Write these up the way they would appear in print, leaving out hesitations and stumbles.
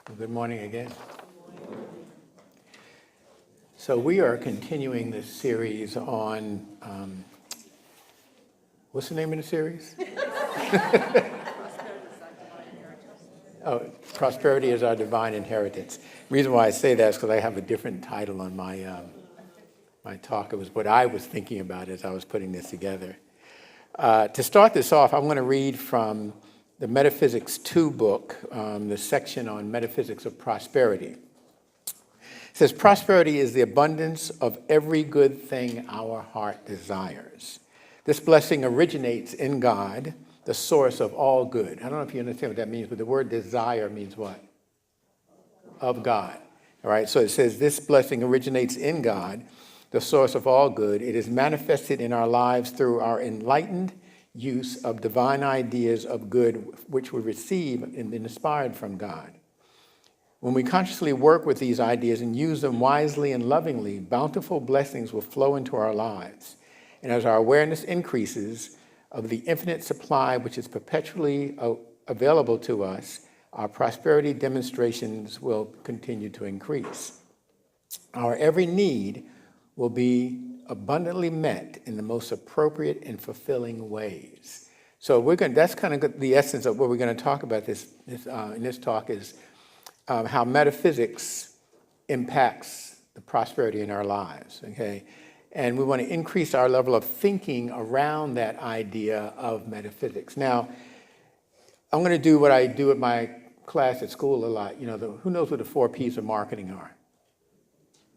Well, good morning again. So we are continuing this series on, what's the name of the series? Oh, prosperity is our divine inheritance. The reason why I say that is because I have a different title on my talk. It was what I was thinking about as I was putting this together. To start this off, I'm going to read from the Metaphysics 2 book, the section on metaphysics of prosperity. It says, prosperity is the abundance of every good thing our heart desires. This blessing originates in God, the source of all good. I don't know if you understand what that means, but the word desire means what? Of God. All right, so it says this blessing originates in God, the source of all good. It is manifested in our lives through our enlightened use of divine ideas of good, which we receive and been inspired from God. When we consciously work with these ideas and use them wisely and lovingly, bountiful blessings will flow into our lives. And as our awareness increases of the infinite supply which is perpetually available to us, our prosperity demonstrations will continue to increase. Our every need will be abundantly met in the most appropriate and fulfilling ways. So that's kind of the essence of what we're going to talk about in this talk is how metaphysics impacts the prosperity in our lives, okay? And we want to increase our level of thinking around that idea of metaphysics. Now, I'm going to do what I do at my class at school a lot. You know, who knows what the 4 P's of marketing are?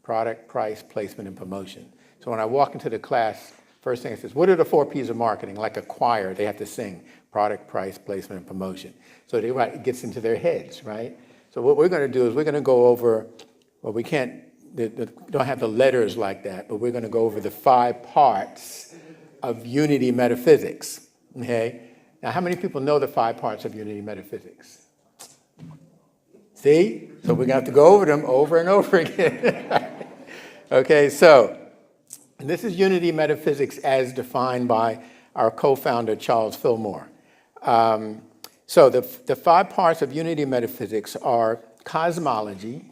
Product, price, placement, and promotion. So when I walk into the class, first thing I say is, what are the 4 P's of marketing? Like a choir, they have to sing product, price, placement, and promotion. So it gets into their heads, right? So what we're going to do is we're going to go over, well, we don't have the letters like that, but we're going to go over the 5 parts of unity metaphysics, okay? Now, how many people know the 5 parts of unity metaphysics? See? So we're going to have to go over them over and over again. Okay, so this is unity metaphysics as defined by our co-founder, Charles Fillmore. So the 5 parts of unity metaphysics are cosmology,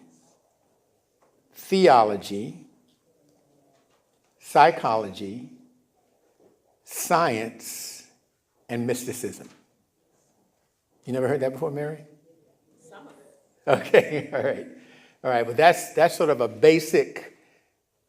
theology, psychology, science, and mysticism. You never heard that before, Mary? Some of it. Okay, all right. All right, but that's sort of a basic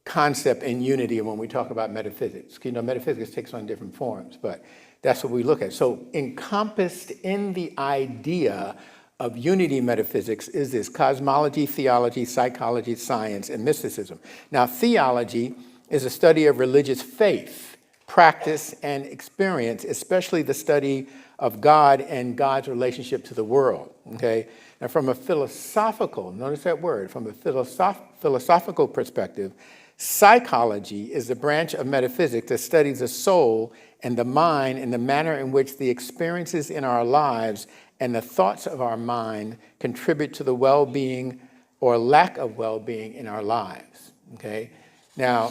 concept in unity when we talk about metaphysics. You know, metaphysics takes on different forms, but that's what we look at. So encompassed in the idea of unity metaphysics is this cosmology, theology, psychology, science, and mysticism. Now, theology is a study of religious faith, practice, and experience, especially the study of God and God's relationship to the world, okay? Now, from a philosophical, notice that word, from a philosophical perspective, psychology is the branch of metaphysics that studies the soul and the mind and the manner in which the experiences in our lives and the thoughts of our mind contribute to the well-being or lack of well-being in our lives, okay? Now,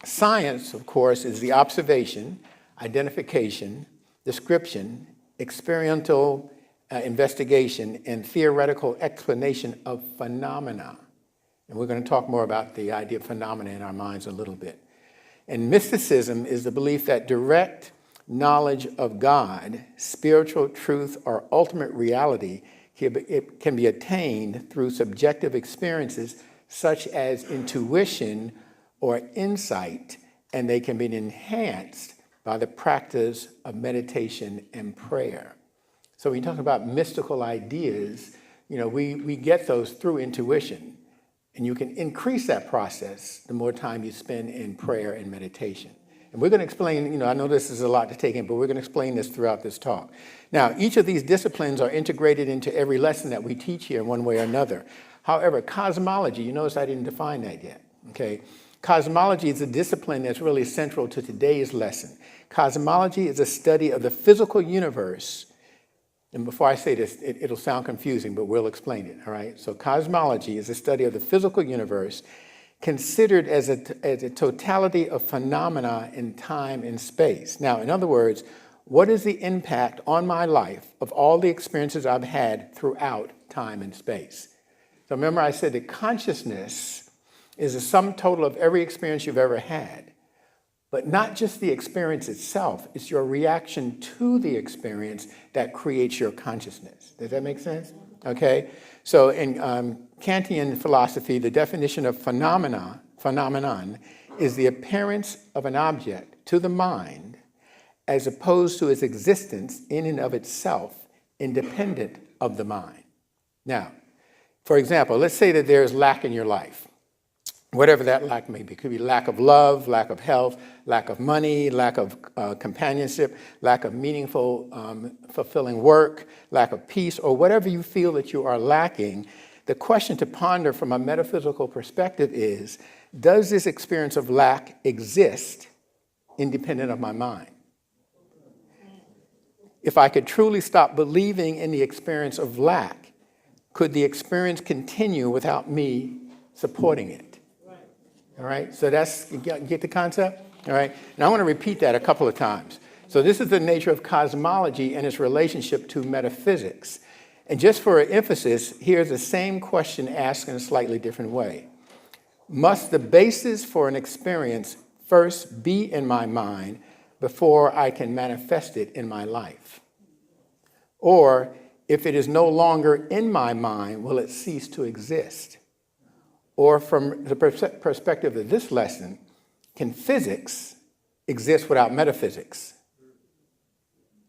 science, of course, is the observation, identification, description, experiential investigation, and theoretical explanation of phenomena. And we're going to talk more about the idea of phenomena in our minds a little bit. And mysticism is the belief that direct knowledge of God, spiritual truth, or ultimate reality can be attained through subjective experiences such as intuition or insight, and they can be enhanced by the practice of meditation and prayer. So when you talk about mystical ideas, you know, we get those through intuition. And you can increase that process the more time you spend in prayer and meditation. And we're going to explain, you know, I know this is a lot to take in, but we're going to explain this throughout this talk. Now, each of these disciplines are integrated into every lesson that we teach here in one way or another. However, cosmology, you notice I didn't define that yet, okay? Cosmology is a discipline that's really central to today's lesson. Cosmology is a study of the physical universe. And before I say this, it'll sound confusing, but we'll explain it, all right? So cosmology is a study of the physical universe considered as a totality of phenomena in time and space. Now, in other words, what is the impact on my life of all the experiences I've had throughout time and space? So remember I said that consciousness is a sum total of every experience you've ever had, but not just the experience itself, it's your reaction to the experience that creates your consciousness. Does that make sense? Okay, so in Kantian philosophy, the definition of phenomenon is the appearance of an object to the mind as opposed to its existence in and of itself, independent of the mind. Now, for example, let's say that there's lack in your life, whatever that lack may be. It could be lack of love, lack of health, lack of money, lack of companionship, lack of meaningful, fulfilling work, lack of peace, or whatever you feel that you are lacking. The question to ponder from a metaphysical perspective is, does this experience of lack exist independent of my mind? If I could truly stop believing in the experience of lack, could the experience continue without me supporting it? All right, so you get the concept? All right, and I want to repeat that a couple of times. So this is the nature of cosmology and its relationship to metaphysics. And just for emphasis, here's the same question asked in a slightly different way. Must the basis for an experience first be in my mind before I can manifest it in my life? Or if it is no longer in my mind, will it cease to exist? Or from the perspective of this lesson, can physics exist without metaphysics?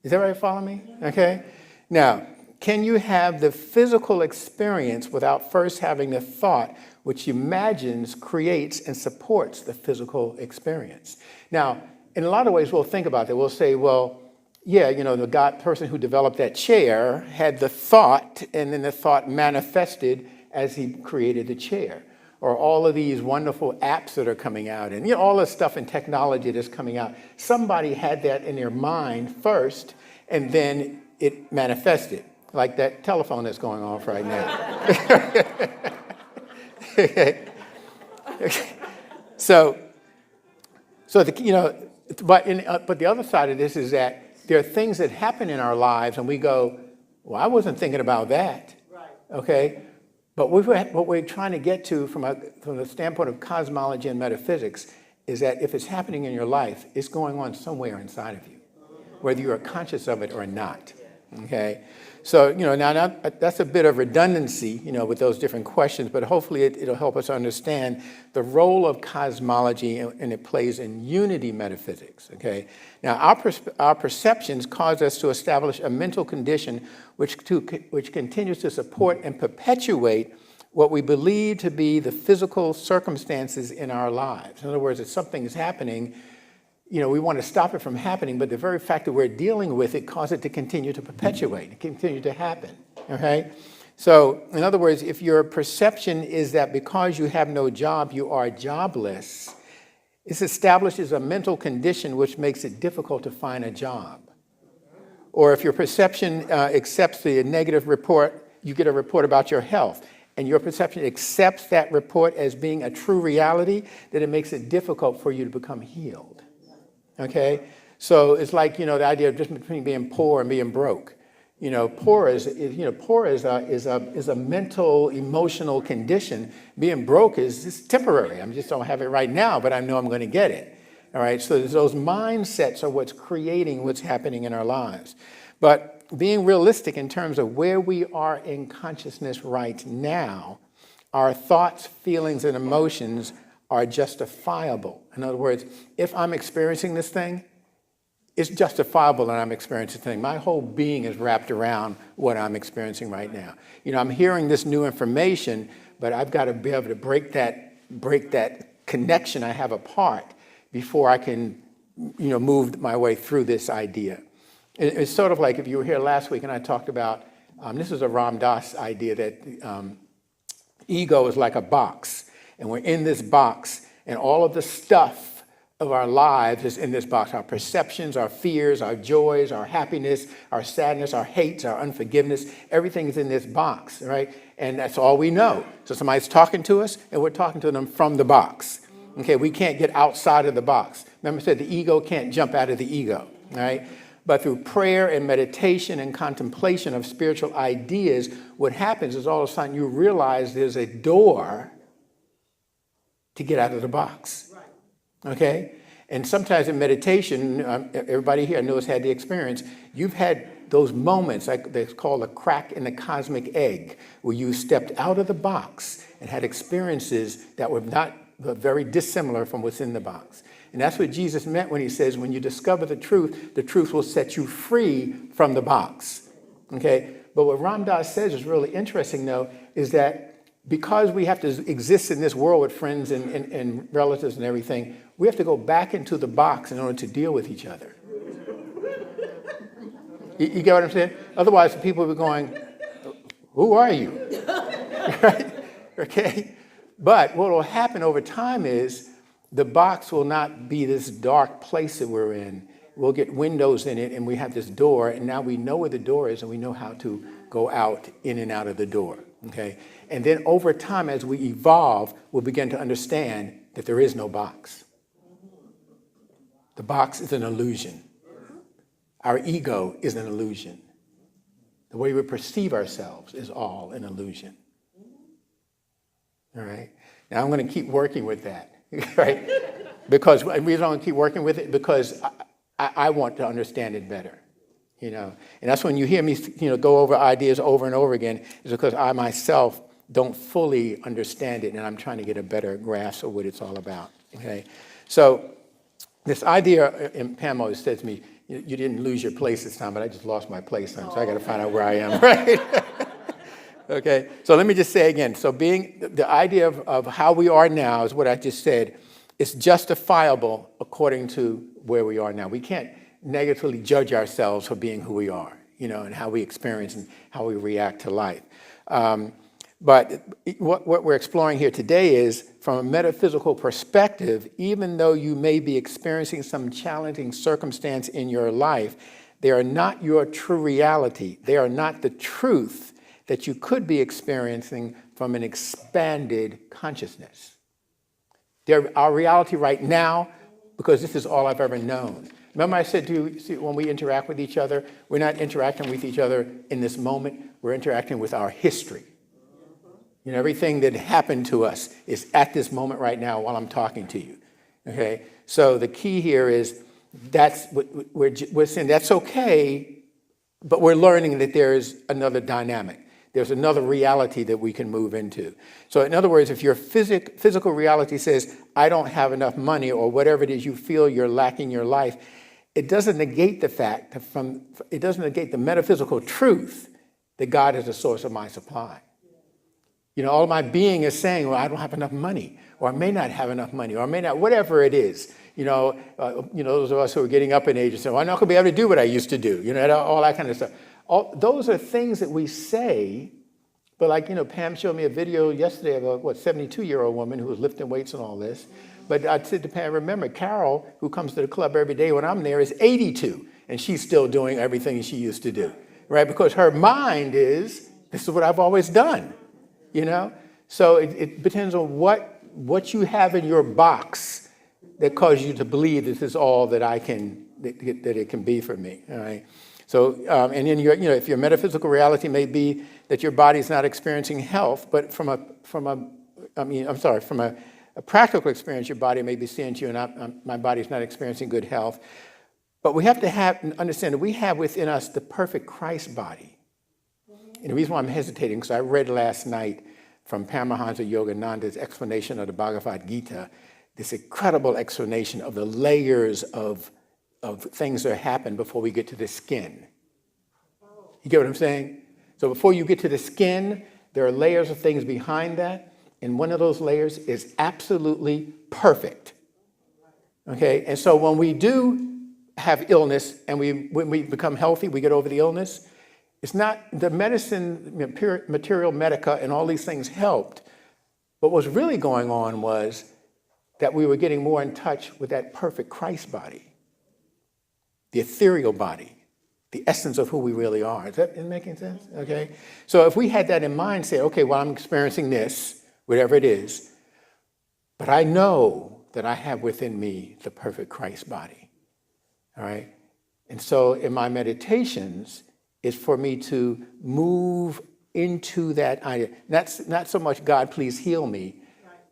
Is everybody following me? Okay. Now, can you have the physical experience without first having the thought which imagines, creates, and supports the physical experience? Now, in a lot of ways, we'll think about that. We'll say, well, yeah, the person who developed that chair had the thought, and then the thought manifested as he created the chair. Or all of these wonderful apps that are coming out, and all the stuff in technology that's coming out. Somebody had that in their mind first, and then it manifested, like that telephone that's going off right now. Okay. So but the other side of this is that there are things that happen in our lives, and we go, well, I wasn't thinking about that. Right. Okay. But what we're trying to get to from the standpoint of cosmology and metaphysics is that if it's happening in your life, it's going on somewhere inside of you, whether you are conscious of it or not. Okay? So, now that's a bit of redundancy, with those different questions, but hopefully it'll help us understand the role of cosmology and it plays in unity metaphysics. Okay? Now, our perceptions cause us to establish a mental condition which continues to support and perpetuate what we believe to be the physical circumstances in our lives. In other words, if something is happening, we want to stop it from happening, but the very fact that we're dealing with it causes it to continue to perpetuate, continue to happen, okay? So, in other words, if your perception is that because you have no job, you are jobless, it establishes a mental condition which makes it difficult to find a job. Or if your perception accepts the negative report, you get a report about your health, and your perception accepts that report as being a true reality, then it makes it difficult for you to become healed. Okay, so it's like the idea of just between being poor and being broke. Poor is a mental, emotional condition. Being broke is just temporary. I just don't have it right now, but I know I'm going to get it. All right, so those mindsets are what's creating what's happening in our lives. But being realistic in terms of where we are in consciousness right now, our thoughts, feelings, and emotions are justifiable. In other words, if I'm experiencing this thing, it's justifiable that I'm experiencing this thing. My whole being is wrapped around what I'm experiencing right now. I'm hearing this new information, but I've got to be able to break that connection I have apart before I can, move my way through this idea. It's sort of like if you were here last week and I talked about, this is a Ram Dass idea that ego is like a box. And we're in this box, and all of the stuff of our lives is in this box. Our perceptions, our fears, our joys, our happiness, our sadness, our hates, our unforgiveness, everything is in this box, right? And that's all we know. So somebody's talking to us, and we're talking to them from the box. Okay, we can't get outside of the box. Remember I said the ego can't jump out of the ego, right? But through prayer and meditation and contemplation of spiritual ideas, what happens is all of a sudden you realize there's a door to get out of the box. Okay? And sometimes in meditation, everybody here I know has had the experience, you've had those moments, like it's called a crack in the cosmic egg, where you stepped out of the box and had experiences that were not very dissimilar from what's in the box. And that's what Jesus meant when he says, when you discover the truth will set you free from the box. Okay? But what Ram Dass says is really interesting, though, is that because we have to exist in this world with friends and relatives and everything, we have to go back into the box in order to deal with each other. You get what I'm saying? Otherwise, people will be going, who are you? Right? Okay? But what will happen over time is the box will not be this dark place that we're in. We'll get windows in it, and we have this door, and now we know where the door is, and we know how to go out, in and out of the door. Okay? And then over time, as we evolve, we'll begin to understand that there is no box. The box is an illusion. Our ego is an illusion. The way we perceive ourselves is all an illusion. All right? Now I'm going to keep working with that, right? Because the reason I'm going to keep working with it, because I want to understand it better, you know? And that's when you hear me, go over ideas over and over again, is because I myself don't fully understand it, and I'm trying to get a better grasp of what it's all about, okay? So this idea, and Pam always said to me, you didn't lose your place this time, but I just lost my place, so I got to find out where I am, right? Okay, so let me just say again. So the idea of how we are now is what I just said. It's justifiable according to where we are now. We can't negatively judge ourselves for being who we are, and how we experience and how we react to life. But what we're exploring here today is, from a metaphysical perspective, even though you may be experiencing some challenging circumstance in your life, they are not your true reality. They are not the truth that you could be experiencing from an expanded consciousness. They're our reality right now, because this is all I've ever known. Remember I said to you, when we interact with each other, we're not interacting with each other in this moment, we're interacting with our history. Everything that happened to us is at this moment right now while I'm talking to you, okay? So the key here is we're saying that's okay, but we're learning that there is another dynamic. There's another reality that we can move into. So in other words, if your physical reality says, I don't have enough money, or whatever it is you feel you're lacking in your life, it doesn't negate the fact it doesn't negate the metaphysical truth that God is the source of my supply. All my being is saying, well, I don't have enough money, or I may not have enough money, or I may not, whatever it is. Those of us who are getting up in age and say, well, I'm not going to be able to do what I used to do, all that kind of stuff. Those are things that we say, but Pam showed me a video yesterday of a 72-year-old woman who was lifting weights and all this. But I said to Pam, remember, Carol, who comes to the club every day when I'm there, is 82, and she's still doing everything she used to do, right? Because her mind is, this is what I've always done. So it depends on what you have in your box that causes you to believe this is all that that it can be for me. All right. So and then if your metaphysical reality may be that your body's not experiencing health, but from a practical experience, your body may be saying to you, my body's not experiencing good health. But we have to understand that we have within us the perfect Christ body. And the reason why I'm hesitating, because I read last night from Paramahansa Yogananda's explanation of the Bhagavad Gita, this incredible explanation of the layers of things that happen before we get to the skin. You get what I'm saying? So before you get to the skin, there are layers of things behind that, and one of those layers is absolutely perfect. Okay? And so when we do have illness and when we become healthy, we get over the illness, it's not the medicine, material medica, and all these things helped. But what's really going on was that we were getting more in touch with that perfect Christ body, the ethereal body, the essence of who we really are. Is that making sense? Okay. So if we had that in mind, say, okay, well, I'm experiencing this, whatever it is, but I know that I have within me the perfect Christ body. All right. And so in my meditations, it's for me to move into that idea. Not so much, God, please heal me,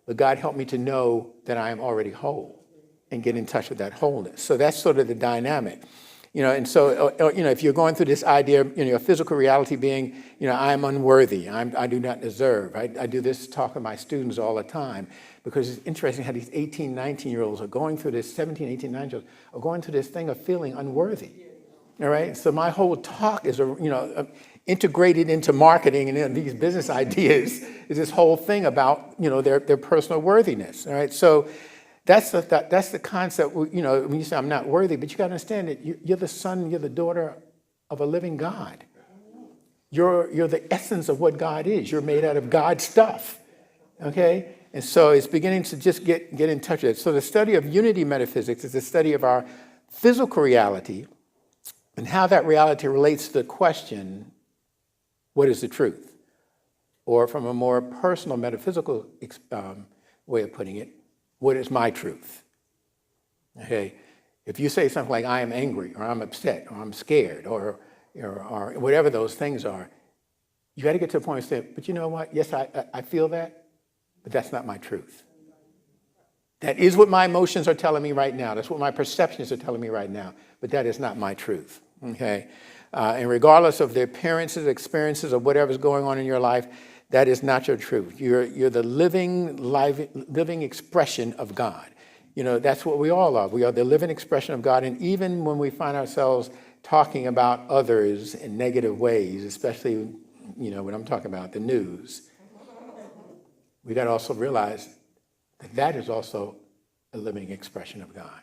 but God, help me to know that I am already whole and get in touch with that wholeness. So that's sort of the dynamic. And so, if you're going through this idea of, your physical reality being, I am unworthy, I do not deserve. I do this talk with my students all the time because it's interesting how these 18, 19-year-olds are going through this, 17, 18, 19-year-olds are going through this thing of feeling unworthy. All right? So my whole talk is, integrated into marketing and these business ideas is this whole thing about, their personal worthiness. All right? So that's the concept, when you say I'm not worthy, but you got to understand that you're the son, you're the daughter of a living God. You're the essence of what God is. You're made out of God's stuff, okay? And so it's beginning to just get in touch with it. So the study of unity metaphysics is the study of our physical reality and how that reality relates to the question, what is the truth? Or from a more personal metaphysical way of putting it, what is my truth? Okay, if you say something like I am angry or I'm upset or I'm scared or whatever those things are, you got to get to a point where you say, but you know what? Yes, I feel that, but that's not my truth. That is what my emotions are telling me right now. That's what my perceptions are telling me right now, but that is not my truth. Okay, and regardless of the appearances, experiences, or whatever's going on in your life, that is not your truth. You're the living expression of God. That's what we all are. We are the living expression of God. And even when we find ourselves talking about others in negative ways, especially, when I'm talking about the news, we got to also realize that that is also a living expression of God.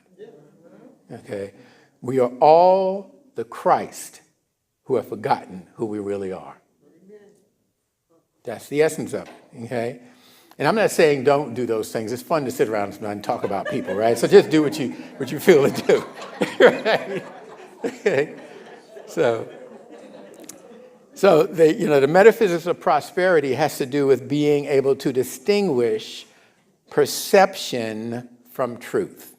Okay? We are all the Christ who have forgotten who we really are. That's the essence of it, okay? And I'm not saying don't do those things. It's fun to sit around and talk about people, right? So just do what you feel to do, right? Okay? So the metaphysics of prosperity has to do with being able to distinguish perception from truth.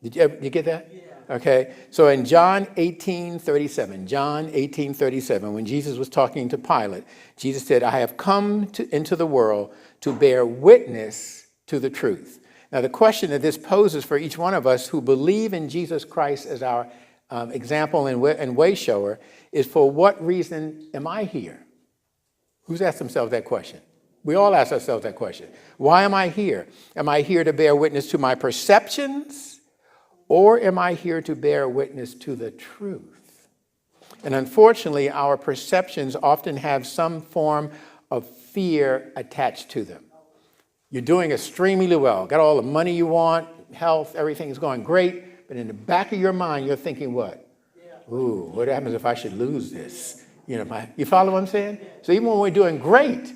Did you get that? Yeah. Okay. So in John 18:37, when Jesus was talking to Pilate, Jesus said, I have come into the world to bear witness to the truth. Now, the question that this poses for each one of us who believe in Jesus Christ as our example and way shower is, for what reason am I here? Who's asked themselves that question? We all ask ourselves that question. Why am I here? Am I here to bear witness to my perceptions? Or am I here to bear witness to the truth? And unfortunately, our perceptions often have some form of fear attached to them. You're doing extremely well, got all the money you want, health, everything is going great, but in the back of your mind, you're thinking what? Ooh, what happens if I should lose this? You follow what I'm saying? So even when we're doing great,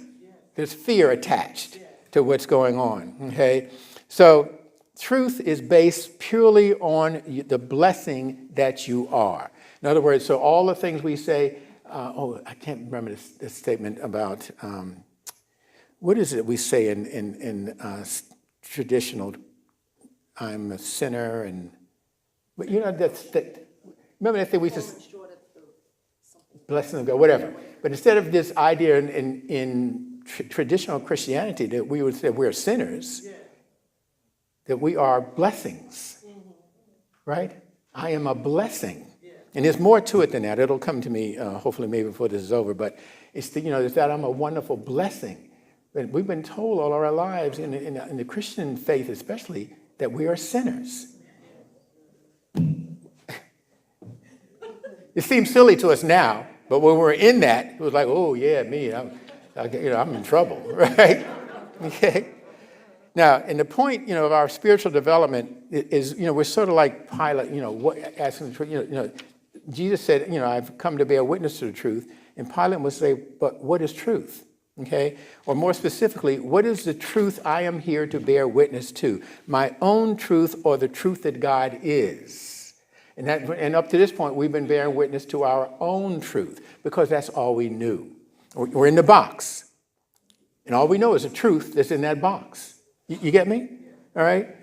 there's fear attached to what's going on, okay? So truth is based purely on the blessing that you are. In other words, so all the things we say, I can't remember this statement about, what is it we say in traditional, I'm a sinner, but remember that thing we just, blessing of God, whatever. But instead of this idea in traditional Christianity that we would say we're sinners, that we are blessings, right? I am a blessing. And there's more to it than that. It'll come to me, hopefully maybe before this is over, but it's that I'm a wonderful blessing. But we've been told all our lives, in the Christian faith especially, that we are sinners. It seems silly to us now, but when we're in that, it was like, oh yeah, me, I'm in trouble, right? Okay. Now, and the point, of our spiritual development is, we're sort of like Pilate, asking the truth. Jesus said, I've come to bear witness to the truth. And Pilate would say, but what is truth? Okay? Or more specifically, what is the truth I am here to bear witness to? My own truth or the truth that God is? And up to this point, we've been bearing witness to our own truth because that's all we knew. We're in the box. And all we know is the truth that's in that box. You get me? All right?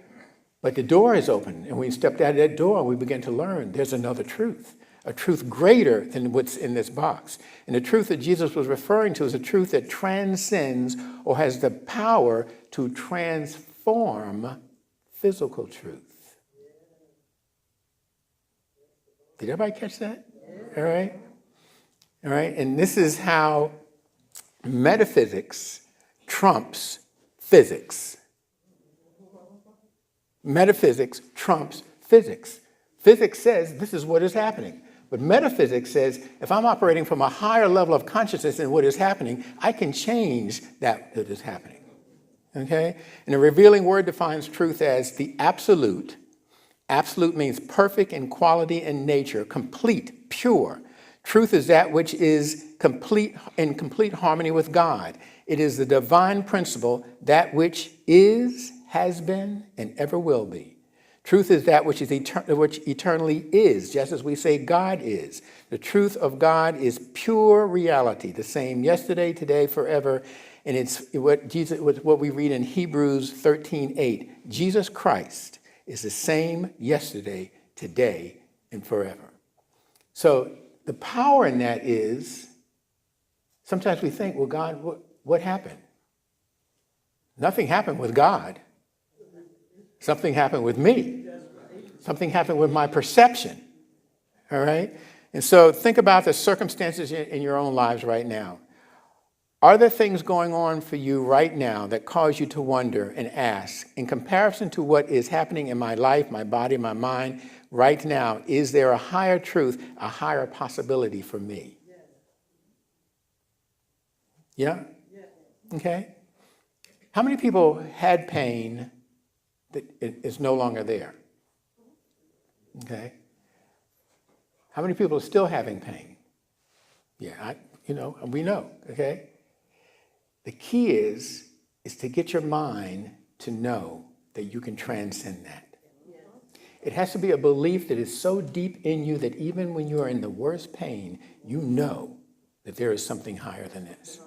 But the door is open, and we stepped out of that door, and we began to learn there's another truth, a truth greater than what's in this box. And the truth that Jesus was referring to is a truth that transcends or has the power to transform physical truth. Did everybody catch that? All right? All right, and this is how metaphysics trumps physics. Metaphysics trumps physics. Physics says this is what is happening. But metaphysics says if I'm operating from a higher level of consciousness than what is happening, I can change that is happening. Okay? And the revealing word defines truth as the absolute. Absolute means perfect in quality and nature, complete, pure. Truth is that which is in complete harmony with God. It is the divine principle, that which is, has been, and ever will be. Truth is that which eternally is, just as we say God is. The truth of God is pure reality, the same yesterday, today, forever. And it's what we read in Hebrews 13:8. Jesus Christ is the same yesterday, today, and forever. So the power in that is, sometimes we think, well, God, what happened? Nothing happened with God. Something happened with me. Something happened with my perception. All right? And so think about the circumstances in your own lives right now. Are there things going on for you right now that cause you to wonder and ask, in comparison to what is happening in my life, my body, my mind, right now, is there a higher truth, a higher possibility for me? Yeah? Okay? How many people had pain that is no longer there? Okay? How many people are still having pain? Yeah, we know, okay? The key is to get your mind to know that you can transcend that. It has to be a belief that is so deep in you that even when you are in the worst pain, you know that there is something higher than this.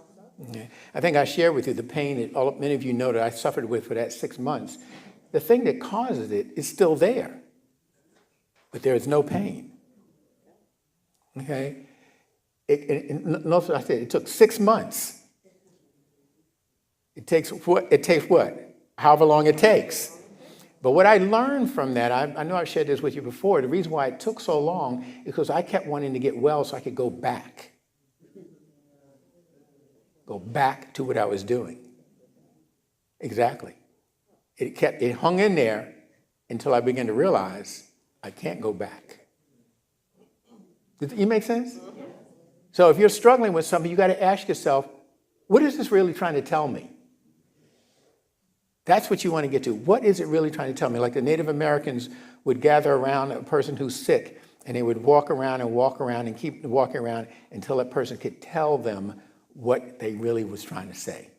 Okay? I think I shared with you the pain that many of you know that I suffered with for that 6 months. The thing that causes it is still there, but there is no pain. Okay? Notice I said it took 6 months. It takes what? However long it takes. But what I learned from that, I know I've shared this with you before, the reason why it took so long is because I kept wanting to get well so I could go back. Go back to what I was doing. Exactly. It hung in there until I began to realize I can't go back. Does it make sense? So if you're struggling with something, you got to ask yourself, what is this really trying to tell me? That's what you want to get to. What is it really trying to tell me? Like the Native Americans would gather around a person who's sick, and they would walk around and keep walking around until that person could tell them what they really was trying to say.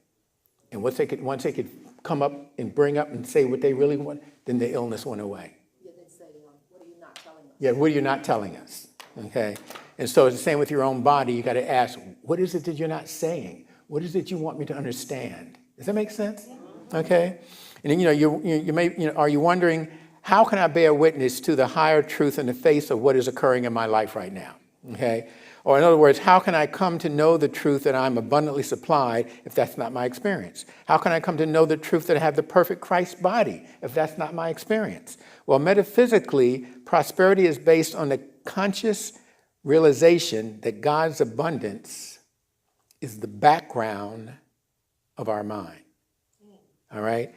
And once they could come up and bring up and say what they really want, then the illness went away. Yeah, they say, what are you not telling us? Yeah, what are you not telling us? Okay? And so it's the same with your own body. You got to ask, what is it that you're not saying? What is it you want me to understand? Does that make sense? Okay? And then, you may, are you wondering, how can I bear witness to the higher truth in the face of what is occurring in my life right now? Okay? Or in other words, how can I come to know the truth that I'm abundantly supplied if that's not my experience? How can I come to know the truth that I have the perfect Christ body if that's not my experience? Well, metaphysically, prosperity is based on the conscious realization that God's abundance is the background of our mind. All right?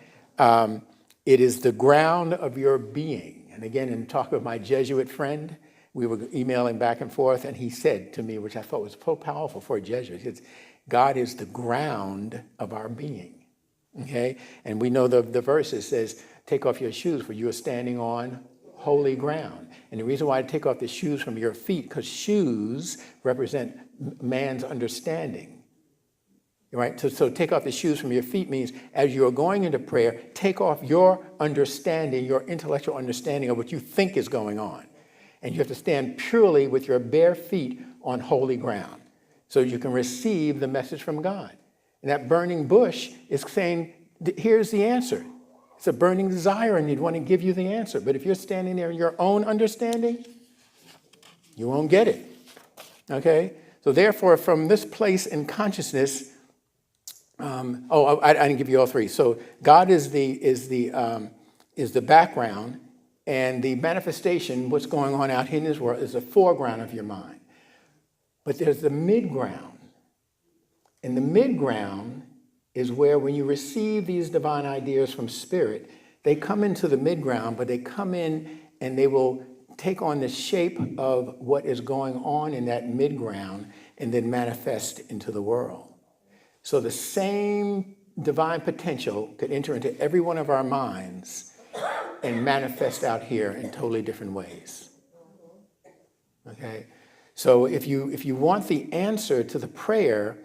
It is the ground of your being. And again, in talking with my Jesuit friend, we were emailing back and forth, and he said to me, which I thought was so powerful for a Jesuit, he said, God is the ground of our being. Okay? And we know the verse that says, take off your shoes, for you are standing on holy ground. And the reason why I take off the shoes from your feet, because shoes represent man's understanding. Right? So take off the shoes from your feet means as you are going into prayer, take off your understanding, your intellectual understanding of what you think is going on. And you have to stand purely with your bare feet on holy ground so you can receive the message from God. And that burning bush is saying, here's the answer. It's a burning desire, and you'd want to give you the answer. But if you're standing there in your own understanding, you won't get it. Okay? So therefore, from this place in consciousness, I didn't give you all three. So God is the background, and the manifestation, what's going on out here in this world, is the foreground of your mind. But there's the midground. And the midground is where, when you receive these divine ideas from Spirit, they come into the midground, but they come in and they will take on the shape of what is going on in that midground and then manifest into the world. So the same divine potential could enter into every one of our minds and manifest out here in totally different ways. Okay? So if you want the answer to the prayer,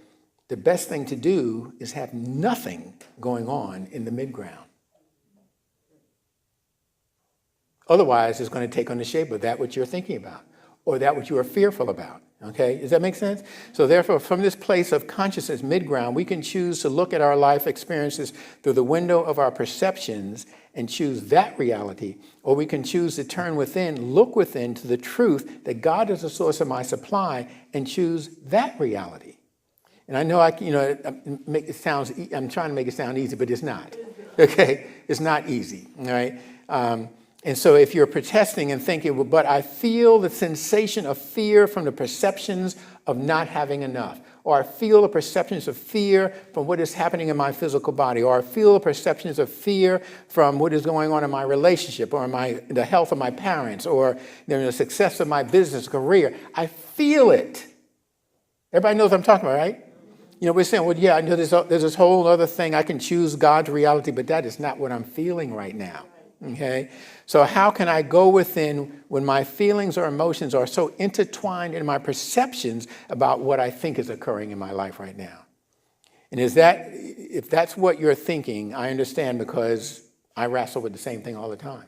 the best thing to do is have nothing going on in the midground. Otherwise, it's going to take on the shape of that which you're thinking about or that which you are fearful about. Okay? Does that make sense? So therefore, from this place of consciousness, midground, we can choose to look at our life experiences through the window of our perceptions and choose that reality, or we can choose to turn within, look within to the truth that God is the source of my supply, and choose that reality. And I know I'm trying to make it sound easy, but it's not. Okay? It's not easy. All right? And so if you're protesting and thinking, well, but I feel the sensation of fear from the perceptions of not having enough, or I feel the perceptions of fear from what is happening in my physical body, or I feel the perceptions of fear from what is going on in my relationship, or the health of my parents, or the success of my business career. I feel it. Everybody knows what I'm talking about, right? We're saying, well, yeah, I know there's this whole other thing. I can choose God's reality, but that is not what I'm feeling right now. Okay? So how can I go within when my feelings or emotions are so intertwined in my perceptions about what I think is occurring in my life right now? And if that's what you're thinking, I understand, because I wrestle with the same thing all the time.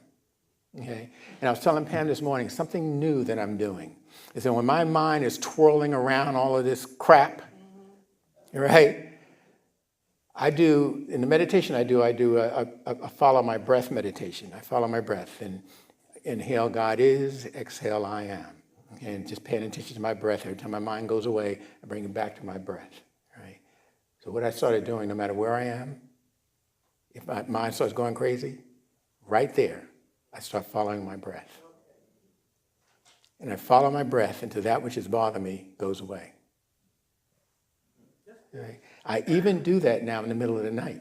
Okay? And I was telling Pam this morning, something new that I'm doing is that when my mind is twirling around all of this crap, right? In the meditation I do a follow my breath meditation. I follow my breath, and inhale, God is, exhale, I am. And just paying attention to my breath. Every time my mind goes away, I bring it back to my breath, right? So what I started doing, no matter where I am, if my mind starts going crazy, right there, I start following my breath. And I follow my breath until that which is bothering me goes away. Right? I even do that now in the middle of the night.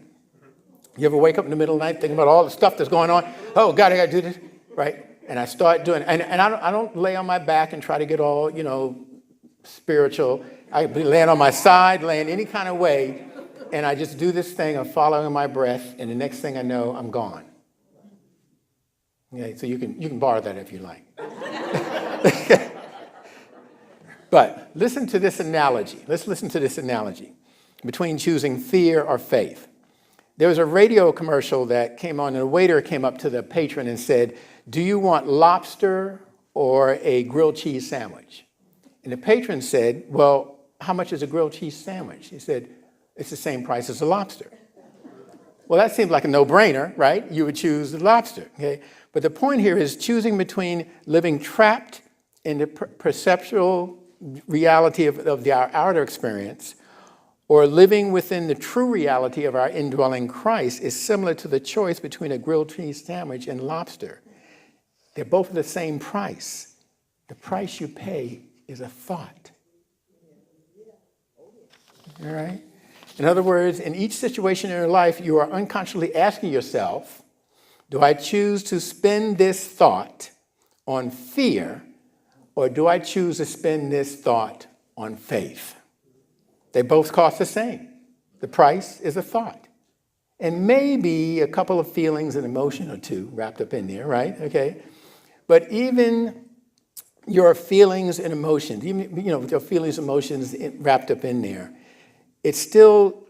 You ever wake up in the middle of the night thinking about all the stuff that's going on? Oh, God, I got to do this, right? And I start doing it. And I don't lay on my back and try to get all, spiritual. I be laying on my side, laying any kind of way, and I just do this thing of following my breath, and the next thing I know, I'm gone. Okay, so you can borrow that if you like. But listen to this analogy. Let's listen to this analogy between choosing fear or faith. There was a radio commercial that came on, and a waiter came up to the patron and said, "Do you want lobster or a grilled cheese sandwich?" And the patron said, "Well, how much is a grilled cheese sandwich?" He said, "It's the same price as a lobster." Well, that seemed like a no-brainer, right? You would choose the lobster. Okay? But the point here is choosing between living trapped in the perceptual reality of our outer experience, or living within the true reality of our indwelling Christ, is similar to the choice between a grilled cheese sandwich and lobster. They're both the same price. The price you pay is a thought. All right? In other words, in each situation in your life, you are unconsciously asking yourself, do I choose to spend this thought on fear, or do I choose to spend this thought on faith? They both cost the same. The price is a thought. And maybe a couple of feelings and emotion or two wrapped up in there, right? Okay. But even your feelings and emotions, even, with your feelings and emotions wrapped up in there, it still,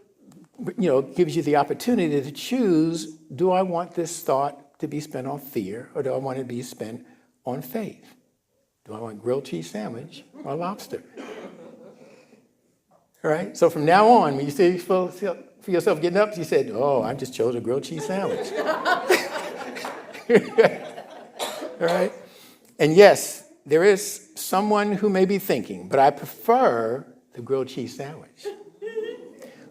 gives you the opportunity to choose, do I want this thought to be spent on fear, or do I want it to be spent on faith? Do I want grilled cheese sandwich or lobster? All right? So from now on, when you see for yourself getting up? She said, oh, I just chose a grilled cheese sandwich. All right? And yes, there is someone who may be thinking, but I prefer the grilled cheese sandwich.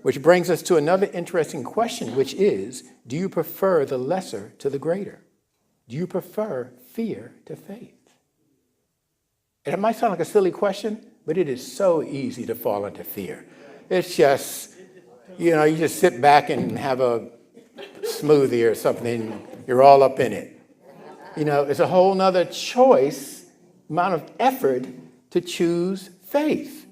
Which brings us to another interesting question, which is, do you prefer the lesser to the greater? Do you prefer fear to faith? And it might sound like a silly question, but it is so easy to fall into fear. It's just, you just sit back and have a smoothie or something, you're all up in it. It's a whole nother choice, amount of effort to choose faith.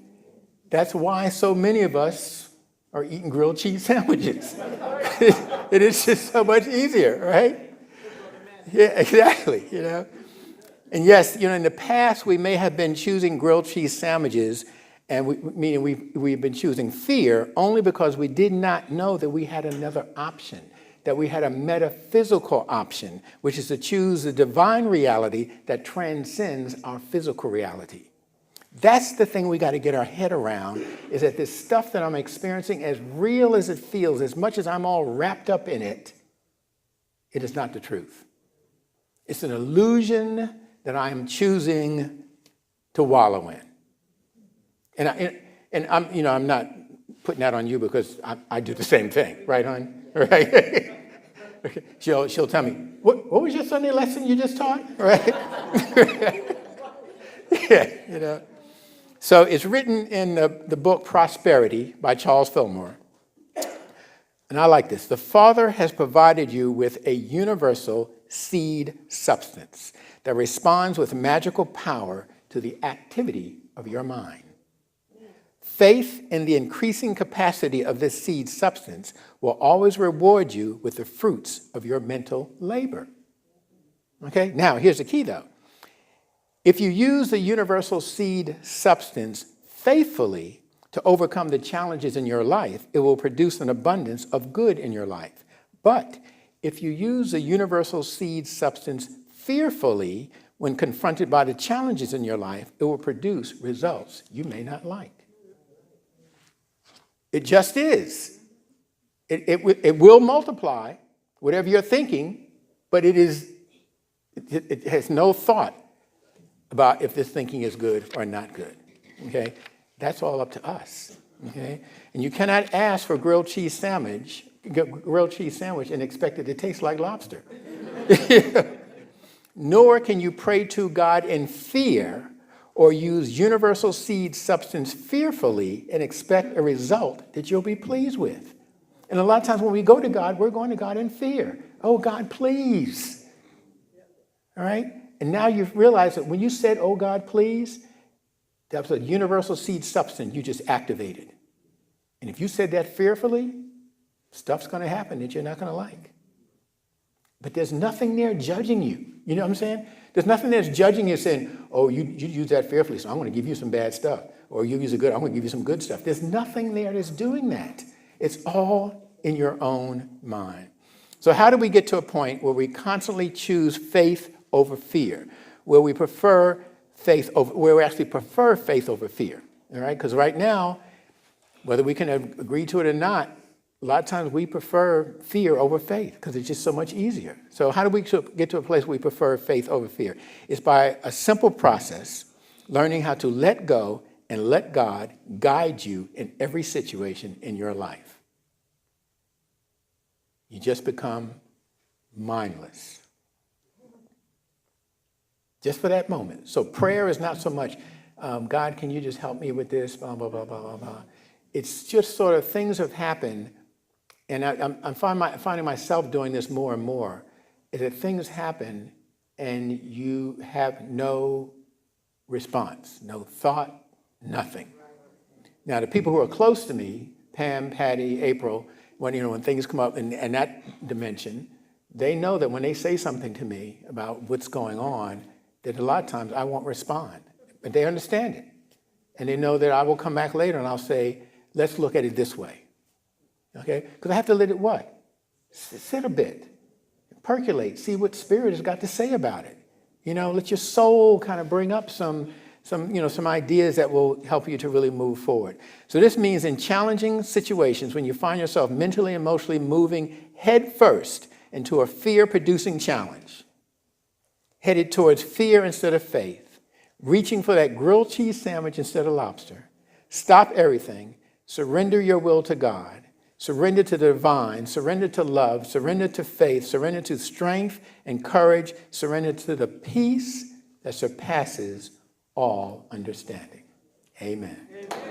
That's why so many of us are eating grilled cheese sandwiches. It is just so much easier, right? Yeah, exactly, And yes, in the past, we may have been choosing grilled cheese sandwiches, and we've been choosing fear only because we did not know that we had another option, that we had a metaphysical option, which is to choose the divine reality that transcends our physical reality. That's the thing we got to get our head around, is that this stuff that I'm experiencing, as real as it feels, as much as I'm all wrapped up in it, it is not the truth. It's an illusion that I am choosing to wallow in. And I'm not putting that on you because I do the same thing, right, hon? Right? Okay. She'll tell me, what was your Sunday lesson you just taught? Right? Yeah, So it's written in the book Prosperity by Charles Fillmore. And I like this. The Father has provided you with a universal seed substance that responds with magical power to the activity of your mind. Faith in the increasing capacity of this seed substance will always reward you with the fruits of your mental labor. Okay, now here's the key though. If you use the universal seed substance faithfully to overcome the challenges in your life, it will produce an abundance of good in your life. But if you use the universal seed substance fearfully when confronted by the challenges in your life, it will produce results you may not like. It just is. It will multiply whatever you're thinking, but it has no thought about if this thinking is good or not good. Okay? That's all up to us. Okay? And you cannot ask for grilled cheese sandwich and expect it to taste like lobster. Nor can you pray to God in fear or use universal seed substance fearfully and expect a result that you'll be pleased with. And a lot of times when we go to God, we're going to God in fear. Oh, God, please. All right? And now you've realized that when you said, oh, God, please, that was a universal seed substance you just activated. And if you said that fearfully, stuff's going to happen that you're not going to like. But there's nothing there judging you. You know what I'm saying? There's nothing that's judging you saying, oh, you use that fearfully, so I'm going to give you some bad stuff. Or you use it good, I'm going to give you some good stuff. There's nothing there that's doing that. It's all in your own mind. So how do we get to a point where we constantly choose faith over fear, where we actually prefer faith over fear? All right? Because right now, whether we can agree to it or not, a lot of times we prefer fear over faith because it's just so much easier. So how do we get to a place where we prefer faith over fear? It's by a simple process, learning how to let go and let God guide you in every situation in your life. You just become mindless. Just for that moment. So prayer is not so much, God, can you just help me with this, blah, blah, blah, blah, blah, blah. It's just sort of things have happened. And I'm finding myself doing this more and more, is that things happen and you have no response, no thought, nothing. Now, the people who are close to me, Pam, Patty, April, when things come up in that dimension, they know that when they say something to me about what's going on, that a lot of times I won't respond. But they understand it. And they know that I will come back later and I'll say, let's look at it this way. Okay? Because I have to let it what? Sit a bit. Percolate. See what Spirit has got to say about it. Let your soul kind of bring up some some ideas that will help you to really move forward. So this means in challenging situations, when you find yourself mentally, emotionally moving head first into a fear-producing challenge, headed towards fear instead of faith, reaching for that grilled cheese sandwich instead of lobster, stop everything, surrender your will to God, surrender to the divine, surrender to love, surrender to faith, surrender to strength and courage, surrender to the peace that surpasses all understanding. Amen. Amen.